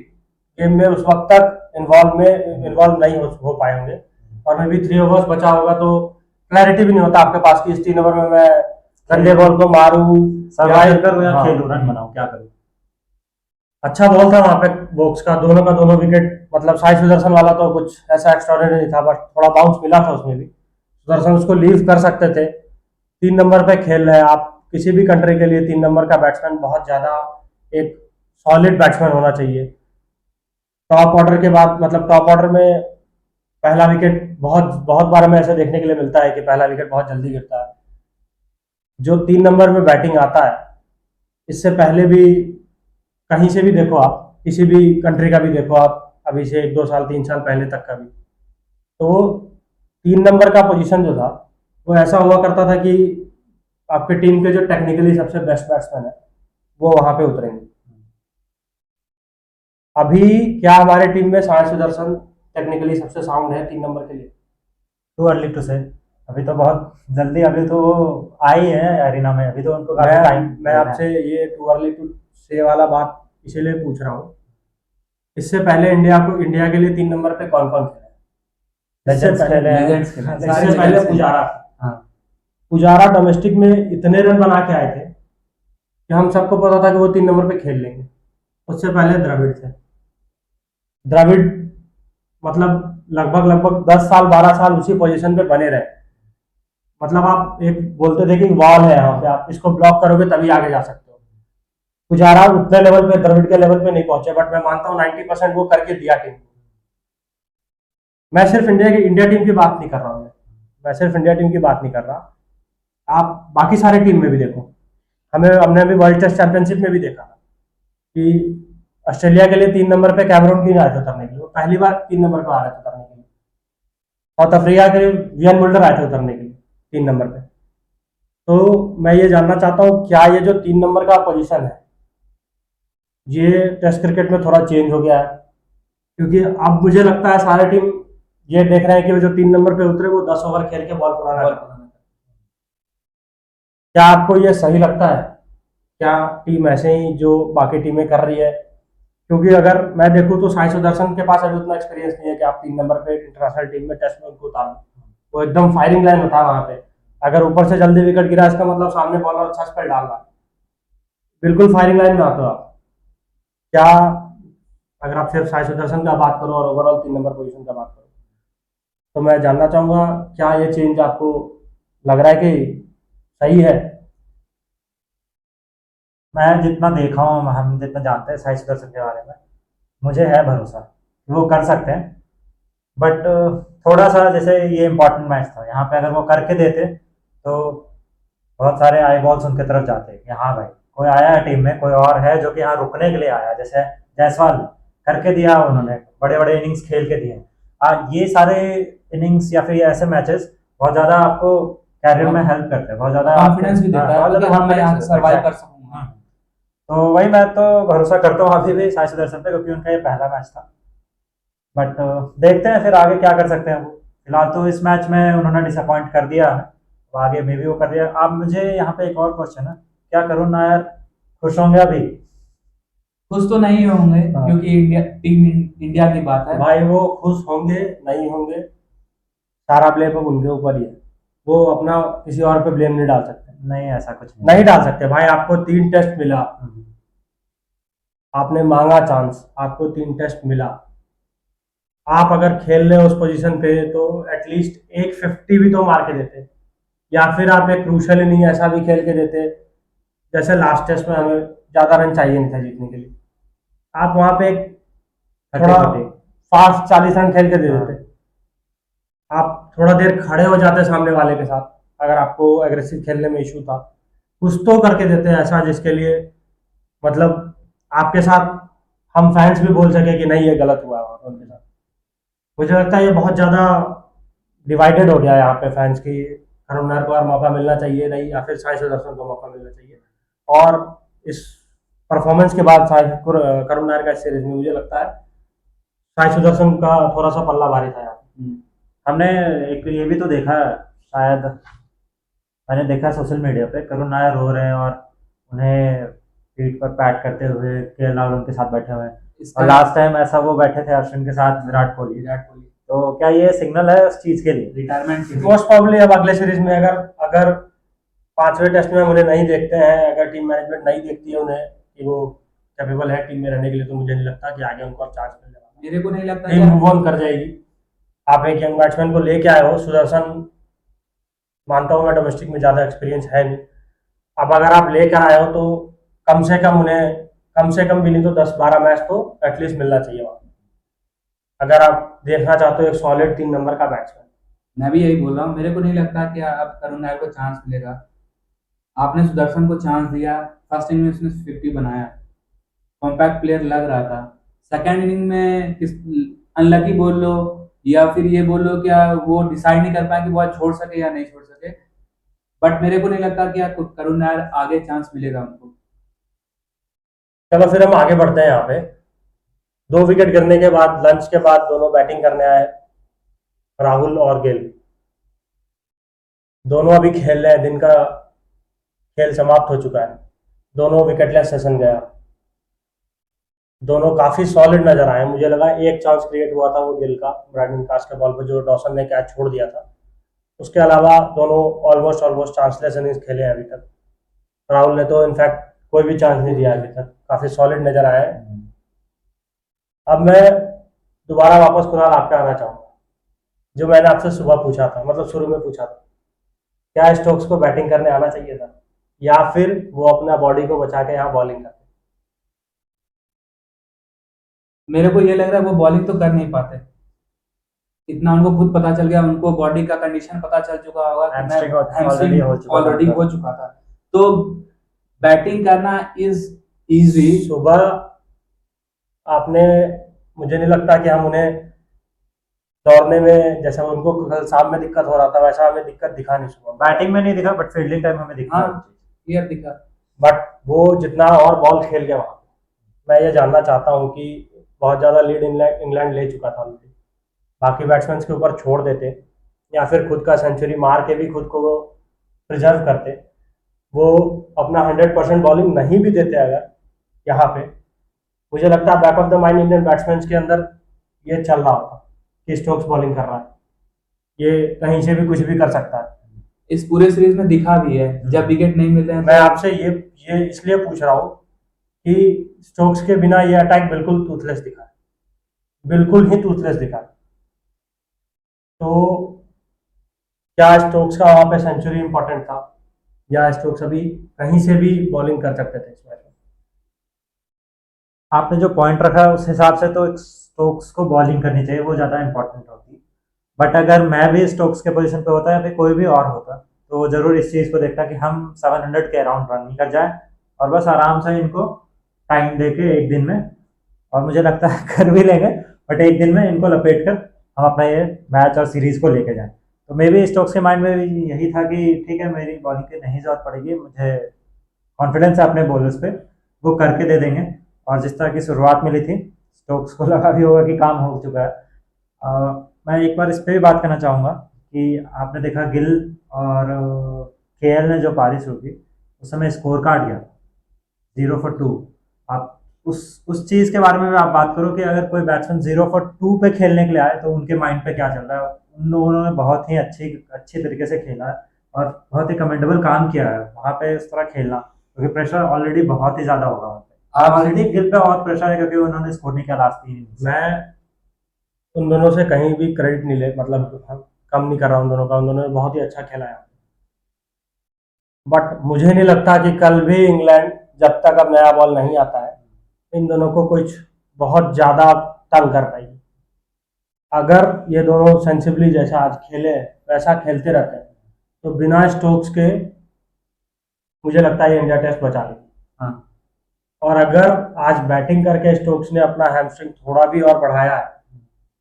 गेम में उस वक्त तक इन्वॉल्व नहीं हो पाए होंगे। और मे भी 3 ओवर्स बचा होगा तो क्लैरिटी भी नहीं होता आपके पास कि इस 3 ओवर में मैं गंदे बॉल को मारूं सर्वाइव करूं या हाँ। खेलूं, रन बनाऊं, क्या करूं। अच्छा बॉल था वहां पे वोक्स का दोनों विकेट। मतलब साई सुदर्शन वाला तो कुछ ऐसा एक्स्ट्राऑर्डिनरी था, बट थोड़ा बाउंस मिला था उसमें भी। सुदर्शन उसको लीव कर सकते थे। 3 नंबर पे खेल रहे हैं आप, किसी भी कंट्री के लिए 3 नंबर का बैट्समैन बहुत ज्यादा एक सॉलिड बैट्समैन होना चाहिए। टॉप ऑर्डर के बाद, मतलब टॉप ऑर्डर में पहला विकेट बहुत बहुत बार हमें ऐसे देखने के लिए मिलता है कि पहला विकेट बहुत जल्दी गिरता है। जो 3 नंबर में बैटिंग आता है, इससे पहले भी कहीं से भी देखो आप, किसी भी कंट्री का भी देखो आप, अभी से 1 2 साल 3 साल पहले तक का भी, तो वो 3 नंबर का पोजीशन जो था वो ऐसा हुआ करता था कि आपके टीम के जो टेक्निकली सबसे बेस्ट बैट्समैन है वो वहां पे उतरेंगे। अभी क्या हमारे टीम में साई सुदर्शन टेक्निकली सबसे साउंड है 3 नंबर के लिए? टू अर्ली टू से। अभी तो बहुत जल्दी, अभी तो वो आई है एरिना में, अभी तो उनको काफी मैं टाइम मैं आपसे ये टू अर्ली टू से वाला बात इसीलिए पूछ रहा हूँ, इससे पहले इंडिया के लिए 3 नंबर पे कौन कौन खेला है? लेजेंड्स खेले हैं। Legends खेले हैं। सारे इससे पहले legends खेले हैं। पुजारा। हाँ। पुजारा डोमेस्टिक में इतने रन बना के आए थे कि हम सबको पता था कि वो 3 नंबर पे खेल लेंगे। उससे पहले द्रविड़ थे। द्रविड़ मतलब लगभग 10 साल 12 साल उसी पोजीशन पे बने रहे। मतलब आप एक बोलते थे कि वॉल है यहाँ पे, आप इसको ब्लॉक करोगे तभी आगे जा सकते हो। पुजारा उतने लेवल पे, द्रविड़ के लेवल पे नहीं पहुंचे, बट मैं मानता हूँ 90% वो करके दिया टीम को। मैं सिर्फ इंडिया टीम की बात नहीं कर रहा हूँ, मैं सिर्फ इंडिया टीम की बात नहीं कर रहा। आप बाकी सारे टीम में भी देखो, हमने अभी वर्ल्ड टेस्ट चैंपियनशिप में भी देखा कि ऑस्ट्रेलिया के लिए 3 नंबर पे कैमरून ग्रीन आए थे उतरने के लिए, वो पहली बार 3 नंबर पे आ रहे थे उतरने के लिए। साउथ अफ्रीका के लिए वियन मुल्डर आए थे उतरने के लिए 3 नंबर पे। तो मैं ये जानना चाहता हूँ, क्या ये जो 3 नंबर का पोजीशन है ये टेस्ट क्रिकेट में थोड़ा चेंज हो गया है? क्योंकि अब मुझे लगता है सारे टीम ये देख रहे हैं कि वो जो 3 नंबर पे उतरे वो 10 ओवर खेल के बॉल पुराना बॉल कर। बनाना। क्या आपको ये सही लगता है? क्या टीम ऐसे ही जो बाकी टीमें कर रही है? क्योंकि अगर मैं देखूं तो साई सुदर्शन के पास अभी उतना एक्सपीरियंस नहीं है कि आप 3 नंबर पे इंटरनेशनल टीम में टेस्ट में उनको उतार दो। वो एकदम फायरिंग लाइन में था वहां पे। अगर ऊपर से जल्दी विकेट गिरा इसका मतलब सामने बॉलर अच्छा स्पेल डाल रहा है, बिल्कुल फायरिंग लाइन में आते हो आप। क्या, अगर आप सिर्फ साई सुदर्शन का बात करो और ओवरऑल 3 नंबर पोजीशन का बात करो, तो मैं जानना चाहूंगा क्या ये चेंज आपको लग रहा है कि सही है? मैं जितना देखा हूँ, हम जितना जानते हैं साई सुदर्शन के बारे में, मुझे है भरोसा कि वो कर सकते हैं, बट थोड़ा सा जैसे ये इम्पोर्टेंट मैच था, यहाँ पे अगर वो करके देते तो बहुत सारे आई बॉल्स उनके तरफ जाते हैं कि हाँ भाई कोई आया है टीम में, कोई और है जो कि यहाँ रुकने के लिए आया है, जैसे जायसवाल करके दिया उन्होंने, बड़े बड़े इनिंग्स खेल के दिए। ये सारे इनिंग्स या फिर ये ऐसे मैचेस बहुत ज़्यादा आपको कैरियर में हेल्प करते हैं, बहुत ज़्यादा कॉन्फिडेंस भी देता है बहुत कि ज़्यादा हाँ मैं यहाँ confidence सर्वाइव देता कर है। सकूंगा। हम्म। तो वही मैं तो भरोसा करता हूँ अभी भी साई सुदर्शन पे, क्योंकि उनका ये पहला मैच था। बट देखते हैं फिर आगे क्या कर सकते हैं वो। फिलहाल तो इस मैच में उन्होंने डिसअपॉइंट कर दिया है, तो आगे मे भी वो कर दिया। अब मुझे यहाँ पे एक और क्वेश्चन है, क्या करुण नायर खुश होंगे अभी? खुश तो नहीं होंगे हाँ। क्योंकि इंडिया की बात है। भाई वो खुश होंगे नहीं होंगे, सारा ब्लेम अब उनके ऊपर ही है। वो अपना किसी और पे ब्लेम नहीं डाल सकते। नहीं, ऐसा कुछ नहीं डाल सकते भाई, आपको 3 टेस्ट मिला, हम्म। आपने मांगा चांस, आपको 3 टेस्ट मिला। आप अगर खेल रहे हो उस पोजीशन पे तो एटलीस्ट एक 50 भी तो मार के देते, या फिर आप एक क्रूशल इनिंग ऐसा भी खेल के देते। जैसे लास्ट टेस्ट में हमें ज्यादा रन चाहिए नहीं था जीतने के लिए, आप वहां पे एक थोड़ा 30-40। फास्ट 40 रन खेल के दे हाँ। देते। आप थोड़ा देर खड़े हो जाते सामने वाले के साथ, अगर आपको एग्रेसिव खेलने में इशू था, कुछ तो करके देते हैं ऐसा जिसके लिए मतलब आपके साथ हम फैंस भी बोल सके कि नहीं ये गलत हुआ है वहाँ पे उनके साथ। मुझे लगता है ये बहुत ज़्यादा डिवाइडेड हो गया है यहाँ पे फैंस की। करुण नायर को और मौका मिलना चाहिए नहीं, या फिर साई सुदर्शन को मौका मिलना चाहिए। और इस परफॉर्मेंस के बाद करुण नायर का इस सीरीज में मुझे लगता है साई सुदर्शन का थोड़ा सा पल्ला भारी था यहाँ पे। हमने एक ये भी तो देखा शायद, मैंने देखा सोशल मीडिया पे करुण नायर रो रहे हैं और उन्हें पीठ पर पैट करते हुए के एल राहुल उनके साथ बैठे हुए हैं। इसका और लास्ट टाइम ऐसा वो बैठे थे अश्विन के साथ विराट कोहली। विराट कोहली तो क्या ये सिग्नल है उस चीज के लिए? रिटायरमेंट के लिए। मोस्ट प्रॉब्ली अब अगले सीरीज में अगर अगर 5वें टेस्ट में हम उन्हें नहीं देखते हैं, अगर टीम मैनेजमेंट नहीं देखती है उन्हें कि वो कैपेबल है टीम में रहने के लिए, तो मुझे नहीं लगता कि आगे उनको अब चांस मिलने वाला है। मेरे को नहीं लगता टीम मूव ऑन कर जाएगी। आप एक यंग बैट्समैन को लेके आए हो, सुदर्शन मानता हूँ मैं डोमेस्टिक में ज़्यादा एक्सपीरियंस है नहीं। अब अगर आप लेकर आए हो तो कम से कम उन्हें, कम से कम भी नहीं तो 10-12 मैच तो एटलीस्ट मिलना चाहिए वहाँ पे, अगर आप देखना चाहते हो एक सॉलिड 3 नंबर का बैट्समैन। मैं भी यही बोल रहा हूँ, मेरे को नहीं लगता कि अब करुण नायर को चांस मिलेगा। आपने सुदर्शन को चांस दिया, फर्स्ट इनिंग में उसने 50 बनाया, कॉम्पैक्ट प्लेयर लग रहा था। सेकंड इनिंग में किस अनलकी बोल लो या फिर ये बोल लो क्या वो डिसाइड नहीं कर पाए कि बॉल छोड़ सके या नहीं छोड़ सके। बट मेरे को नहीं लगता कि आपको करुण नायर आगे चांस मिलेगा उनको। चलो फिर हम आगे बढ़ते हैं। यहाँ पे 2 विकेट गिरने के बाद लंच के बाद दोनों बैटिंग करने आए, राहुल और गिल। दोनों अभी खेल रहे हैं, दिन का खेल समाप्त हो चुका है, दोनों विकेटलेस सेशन गया। दोनों काफी सॉलिड नजर आए। मुझे लगा एक चांस क्रिएट हुआ था वो गिल का, ब्रांडन कास के बॉल पर जो डॉसन ने कैच छोड़ दिया था। उसके अलावा दोनों ऑलमोस्ट चांसलेस इनिंग्स खेले हैं अभी तक। राहुल ने तो इनफैक्ट कोई भी चांस नहीं दिया अभी तक, काफी सॉलिड नजर आए हैं। अब मैं दोबारा वापस कुणाल आप पे आना चाहूंगा, जो मैंने आपसे सुबह पूछा था, मतलब शुरू में पूछा था, क्या स्टोक्स को बैटिंग करने आना चाहिए था या फिर वो अपना बॉडी को बचा के यहाँ बॉलिंग करते? मेरे को ये लग रहा है वो बॉलिंग तो कर नहीं पाते। इतना उनको खुद पता चल गया, उनको बॉडी का कंडीशन पता चल चुका होगा कि मैं ऑलरेडी हो चुका था ऑलरेडी उनका। हो चुका था। तो बैटिंग करना इज इजी। सुबह आपने, मुझे नहीं लगता कि हम उन्हें दौड़ने में, जैसा उनको कल शाम में दिक्कत हो रहा था वैसा हमें दिक्कत दिखा नहीं सुबह। बैटिंग में नहीं दिखा, बट फील्डिंग टाइम हमें दिखा। हाँ, क्लियर दिखा। बट वो जितना और बॉल खेल गया वहां पे, मैं ये जानना चाहता हूँ कि बहुत ज़्यादा लीड इंग्लैंड ले चुका था ऑलरेडी, बाकी बैट्समैन के ऊपर छोड़ देते या फिर खुद का सेंचुरी मार के भी खुद को वो प्रिजर्व करते, वो अपना 100% बॉलिंग नहीं भी देते अगर यहाँ पे, मुझे लगता है back of the mind Indian batsman के अंदर ये चल रहा होता कि स्टोक्स बॉलिंग कर रहा है, ये कहीं से भी कुछ भी कर सकता है। इस पूरे सीरीज में दिखा भी है, जब विकेट नहीं मिल रहे हैं मैं आपसे ये इसलिए पूछ रहा हूँ कि स्टोक्स के बिना ये अटैक बिल्कुल टूथलेस दिखा है, बिल्कुल ही टूथलेस दिखा है। तो क्या स्टोक्स का वहां पे सेंचुरी इंपॉर्टेंट था, या स्टोक्स अभी कहीं से भी बॉलिंग कर सकते थे इस मैच में? आपने जो पॉइंट रखा है उस हिसाब से तो स्टोक्स को बॉलिंग करनी चाहिए, वो ज़्यादा इंपॉर्टेंट होती। बट अगर मैं भी स्टोक्स के पोजीशन पे होता या फिर कोई भी और होता तो वो ज़रूर इस चीज़ को देखता कि हम 700 के अराउंड रन निकल जाए और बस आराम से इनको टाइम दे के एक दिन में, और मुझे लगता है कर भी लेंगे, बट एक दिन में इनको लपेट कर हम अपना ये मैच और सीरीज़ को लेके जाएं। तो मे बी स्टोक्स के माइंड में भी यही था कि ठीक है, मेरी बॉलिंग की नहीं ज़रूरत पड़ेगी, मुझे कॉन्फिडेंस है अपने बॉलर्स पे, वो करके दे देंगे। और जिस तरह की शुरुआत मिली थी, स्टोक्स को लगा भी होगा कि काम हो चुका है। मैं एक बार इस पे भी बात करना चाहूँगा कि आपने देखा गिल और केएल ने जो पारी शुरू की, उस समय स्कोर कार्ड गया 0 for 2। आप उस चीज़ के बारे में भी आप बात करो कि अगर कोई बैट्समैन 0 for 2 पे खेलने के लिए आए तो उनके माइंड पे क्या चल रहा है। उन लोगों ने बहुत ही अच्छी तरीके से खेला है और बहुत ही कमेंडेबल काम किया है वहाँ पे इस तरह खेलना, क्योंकि प्रेशर ऑलरेडी बहुत ही ज़्यादा होगा वहाँ पे। आप ऑलरेडी गिल पे बहुत प्रेशर है क्योंकि उन्होंने स्कोर नहीं किया लास्ट 3 innings। मैं उन दोनों से कहीं भी क्रेडिट नहीं ले, मतलब कम नहीं कर रहा उन दोनों का, उन दोनों ने बहुत ही अच्छा खेला है। बट मुझे नहीं लगता कि कल भी इंग्लैंड, जब तक अब नया बॉल नहीं आता है, इन दोनों को कुछ बहुत ज़्यादा तंग कर पाएगी। अगर ये दोनों सेंसिबली जैसा आज खेले वैसा खेलते रहते हैं तो बिना स्टोक्स के मुझे लगता है ये इंडिया टेस्ट बचा लेगी। हाँ, और अगर आज बैटिंग करके स्टोक्स ने अपना हैमस्ट्रिंग थोड़ा भी और बढ़ाया है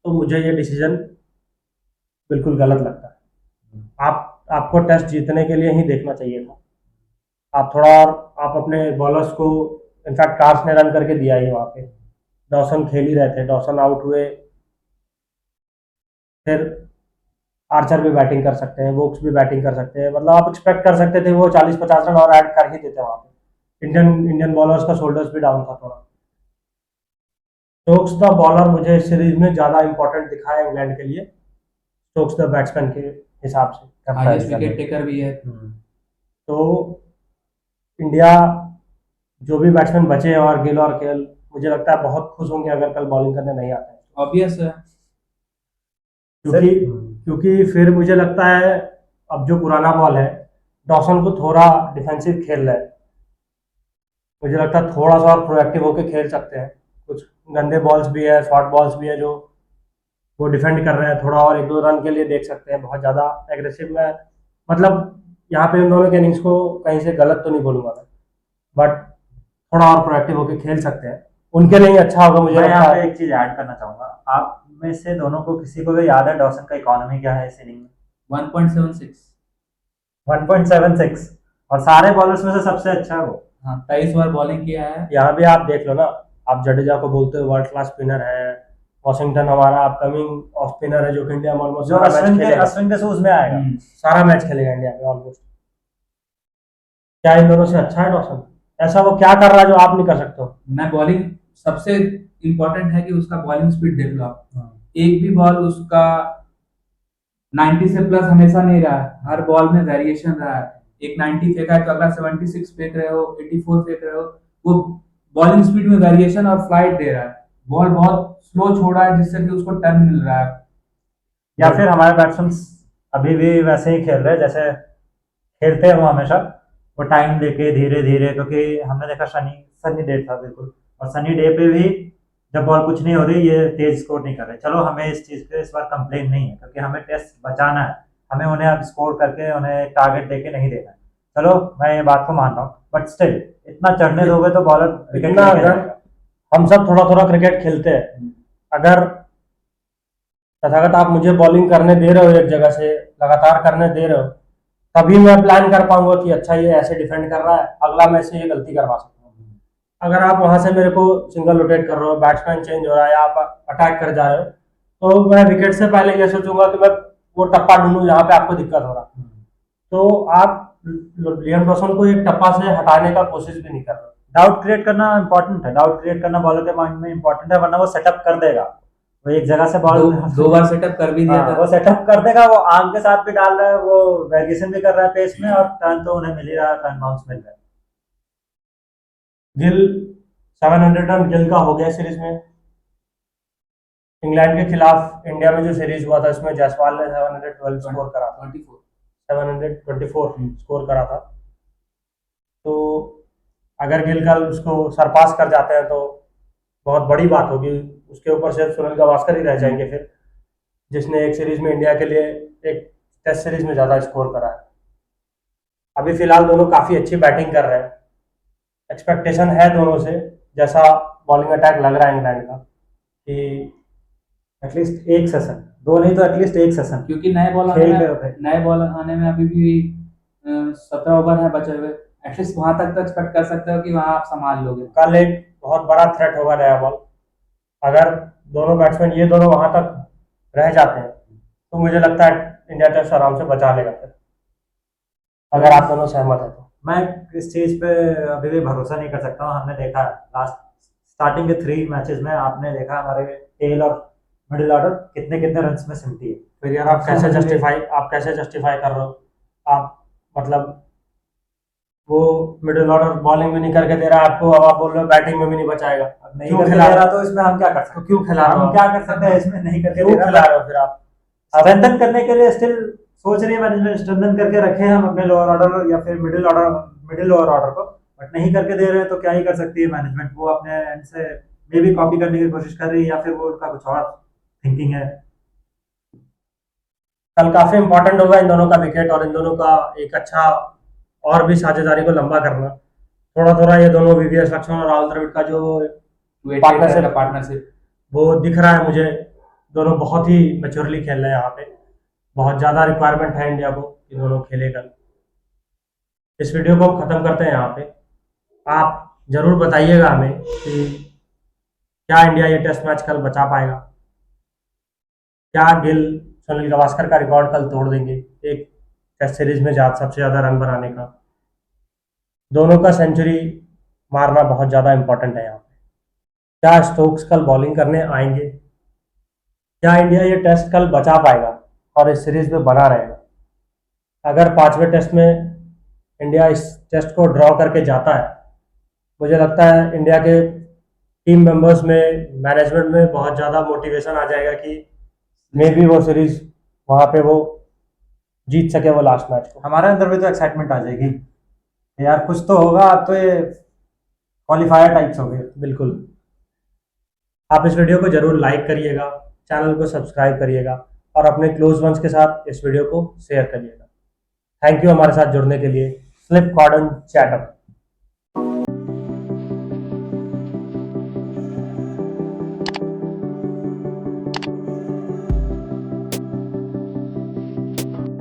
तो मुझे ये डिसीजन बिल्कुल गलत लगता है। आपको टेस्ट जीतने के लिए ही देखना चाहिए था। आप थोड़ा और आप अपने बॉलर्स को, इनफैक्ट कार्स ने रन करके दिया ही वहाँ पे, डॉसन खेल ही रहे थे, डॉसन आउट हुए, फिर आर्चर भी बैटिंग कर सकते हैं, वोक्स भी बैटिंग कर सकते हैं, मतलब आप एक्सपेक्ट कर सकते थे वो 40-50 रन और ऐड कर ही देते वहाँ पे। इंडियन बॉलर्स का शोल्डर्स भी डाउन था थोड़ा। स्टोक्स द बॉलर मुझे इस सीरीज में ज़्यादा इंपॉर्टेंट दिखा है इंग्लैंड के लिए, स्टोक्स द बैट्समैन के हिसाब से। हाईएस्ट विकेट टेकर भी है। तो इंडिया जो भी बैट्समैन बचे हैं और गिल और केएल, मुझे लगता है बहुत खुश होंगे अगर कल बॉलिंग करने नहीं आते हैं, ऑब्वियस है। क्योंकि क्योंकि फिर मुझे लगता है अब जो पुराना बॉल है, डॉसन को थोड़ा डिफेंसिव खेल रहा है, मुझे लगता है थोड़ा सा और प्रोएक्टिव होकर खेल सकते हैं। कुछ गंदे बॉल्स भी है, शॉर्ट बॉल्स भी है जो वो डिफेंड कर रहे हैं, थोड़ा और 1-2 रन के लिए देख सकते हैं। बहुत ज़्यादा एग्रेसिव में, मतलब यहाँ पे इन दोनों के इनिंग्स को कहीं से गलत तो नहीं बोलूँगा मैं, बट थोड़ा और प्रोएक्टिव होकर खेल सकते हैं, उनके लिए ही अच्छा होगा। मुझे मैं लगता यहाँ पे है एक चीज ऐड करना चाहूंगा, आप में से दोनों को किसी को भी याद है डॉसन का इकोनॉमी क्या है इस इनिंग में? 1.76। 1.76, और सारे बॉलर्स में से सबसे अच्छा है वो। हाँ, 23 बार बॉलिंग किया है। यहाँ भी आप देख लो ना, आप जडेजा को बोलते हो वर्ल्ड क्लास स्पिनर है, वॉशिंगटन हमारा अपकमिंग ऑफ स्पिनर है जो कि इंडिया में ऑलमोस्ट जो सारा मैच खेलेगा, अश्विन के शूज में आएगा। सारा मैच खेलेगा इंडिया में ऑलमोस्ट। क्या इन दोनों से अच्छा है डॉसन? ऐसा वो क्या कर रहा है जो आप नहीं कर सकते हो? मैं बॉलिंग, सबसे इम्पोर्टेंट है कि उसका बॉलिंग स्पीड देख लो आप। एक भी बॉल उसका 90 से प्लस हमेशा नहीं रहा है, हर बॉल में वेरिएशन रहा है। एक 90 फेंका है तो अगला 76 फेंक रहे हो, 84 फेंक रहे हो, वो बॉलिंग स्पीड में वेरिएशन और फ्लाइट दे रहा है। बॉल बहुत स्लो छोड़ा है जिससे कि उसको टर्न मिल रहा है। या फिर हमारे बैट्समैन अभी भी वैसे ही खेल रहे हैं जैसे खेलते हैं वो हमेशा, वो टाइम लेके धीरे धीरे, क्योंकि हमने देखा सनी डे था बिल्कुल, और सनी डे पे भी जब बॉल कुछ नहीं हो रही ये तेज स्कोर नहीं कर रहे। चलो हमें इस चीज़ पे इस बार कंप्लेन नहीं है क्योंकि हमें टेस्ट बचाना है, हमें उन्हें अब स्कोर करके उन्हें टारगेट देके नहीं देना है। चलो मैं ये बात को मान रहा हूँ, बट स्टिल इतना चढ़ने दोगे तो बॉलर विकेट इतना अगर हम सब थोड़ा थोड़ा क्रिकेट खेलते हैं, अगर तथागत आप मुझे बॉलिंग करने दे रहे हो एक जगह से लगातार करने दे रहे हो, तभी मैं प्लान कर पाऊंगा कि अच्छा ये ऐसे डिफेंड कर रहा है, अगला मैच से ये गलती करवा सकता हूँ। अगर आप वहां से मेरे को सिंगल रोटेट कर रहे हो, बैट्समैन चेंज हो रहा है या आप अटैक कर जा रहे हो, तो मैं विकेट से पहले ये सोचूंगा कि मैं वो टप्पा ढूंढूं जहाँ पे आपको दिक्कत हो रहा है। तो आप लियाम डॉसन को एक टप्पा से हटाने का कोशिश भी नहीं कर रहे। डाउट क्रिएट करना इंपॉर्टेंट है, डाउट क्रिएट करना बॉलर के माइंड में इंपॉर्टेंट है, वरना वो सेटअप कर देगा। वो एक जगह से बॉल 2 बार सेटअप कर भी दिया हाँ, था। वो सेटअप कर देगा, वो आर्म के साथ भी डाल रहा है, वो वेरिएशन भी कर रहा है पेस में, और टर्न तो उन्हें मिल ही रहा है, टर्न बाउंस मिल रहा है। गिल 700 रन गिल का हो गया सीरीज में। इंग्लैंड के खिलाफ इंडिया में जो सीरीज हुआ था इसमें जायसवाल ने 712 स्कोर करा था, 724 स्कोर करा था। तो अगर गिल कल उसको सरपास कर जाते हैं तो बहुत बड़ी बात होगी। उसके ऊपर सिर्फ सुनील गावस्कर ही रह जाएंगे फिर, जिसने एक सीरीज में इंडिया के लिए एक टेस्ट सीरीज में ज़्यादा स्कोर करा है। अभी फिलहाल दोनों काफ़ी अच्छी बैटिंग कर रहे हैं। एक्सपेक्टेशन है दोनों से, जैसा बॉलिंग अटैक लग रहा है इंग्लैंड का, कि एटलीस्ट एक सेशन, दो नहीं तो एटलीस्ट एक सेशन क्योंकि नए बॉल खेल के होते। नए बॉल आने में अभी भी 17 ओवर है बचे हुए। एटलीस्ट वहां तक तो एक्सपेक्ट कर सकते हो कि वहां आप संभाल लोगे। कल एक बहुत बड़ा थ्रेट होगा नया बॉल। अगर दोनों बैट्समैन ये दोनों वहां तक रह जाते हैं तो मुझे लगता है इंडिया टेस्ट आराम से बचा लेगा फिर, अगर आप दोनों सहमत हैं तो। मैं इस चीज पे अभी भी भरोसा नहीं कर सकता हूँ। हमने देखा लास्ट स्टार्टिंग के 3 मैचेस में, आपने देखा हमारे टेल और मिडिल ऑर्डर कितने कितने रन्स में सिमटी है। फिर यार आप कैसे जस्टिफाई कर रहे हो? आप मतलब वो मिडिल ऑर्डर बॉलिंग भी नहीं करके दे रहा है आपको, अब आप बोल रहे हो बैटिंग में भी नहीं बचाएगा। अब नहीं क्यों करके खिला दे रहा रहा तो इसमें हम क्या कर सकते तो क्यों खिला रहे हो हम आप? क्या कर सकते हैं इसमें? नहीं करके क्यों दे खिला रहा। रहे हो फिर आप? स्ट्रेंथन करने के लिए स्टिल सोच रही है मैनेजमेंट, स्ट्रेंथन करके रखे हम अपने लोअर ऑर्डर या फिर मिडिल लोअर ऑर्डर को, बट नहीं करके दे रहे हैं तो क्या ही कर सकती है मैनेजमेंट। वो अपने एंड से मे भी कॉपी करने की कोशिश कर रही है, या फिर वो उनका कुछ और थिंकिंग है। कल काफी इंपॉर्टेंट होगा इन दोनों का विकेट और इन दोनों का एक अच्छा और भी साझेदारी को लंबा करना। थोड़ा थोड़ा ये दोनों वीवीएस लक्ष्मण और राहुल द्रविड़ का जो पार्टनरशिप वो दिख रहा है मुझे। दोनों बहुत ही मैच्योरली खेल रहे हैं यहाँ पे। बहुत ज़्यादा रिक्वायरमेंट है इंडिया को कि दोनों खेले कल। इस वीडियो को हम ख़त्म करते हैं यहाँ पे। आप ज़रूर बताइएगा हमें कि क्या इंडिया ये टेस्ट मैच कल बचा पाएगा? क्या गिल सुनील गावस्कर का रिकॉर्ड कल तोड़ देंगे एक टेस्ट सीरीज में सबसे ज़्यादा रन बनाने का? दोनों का सेंचुरी मारना बहुत ज़्यादा इंपॉर्टेंट है यहाँ पे। क्या स्टोक्स कल बॉलिंग करने आएंगे? क्या इंडिया ये टेस्ट कल बचा पाएगा और इस सीरीज में बना रहेगा? अगर 5वें टेस्ट में इंडिया इस टेस्ट को ड्रॉ करके जाता है, मुझे लगता है इंडिया के टीम मेंबर्स में, मैनेजमेंट में बहुत ज़्यादा मोटिवेशन आ जाएगा कि मे बी वो सीरीज वहाँ पे वो जीत सके वो लास्ट मैच को। हमारे अंदर भी तो एक्साइटमेंट आ जाएगी यार, कुछ तो होगा। अब तो ये क्वालिफायर टाइप्स हो गए। बिल्कुल। आप इस वीडियो को जरूर लाइक करिएगा, चैनल को सब्सक्राइब करिएगा और अपने क्लोज वंस के साथ इस वीडियो को शेयर करिएगा। थैंक यू हमारे साथ जुड़ने के लिए। Flip कॉर्डन chatter.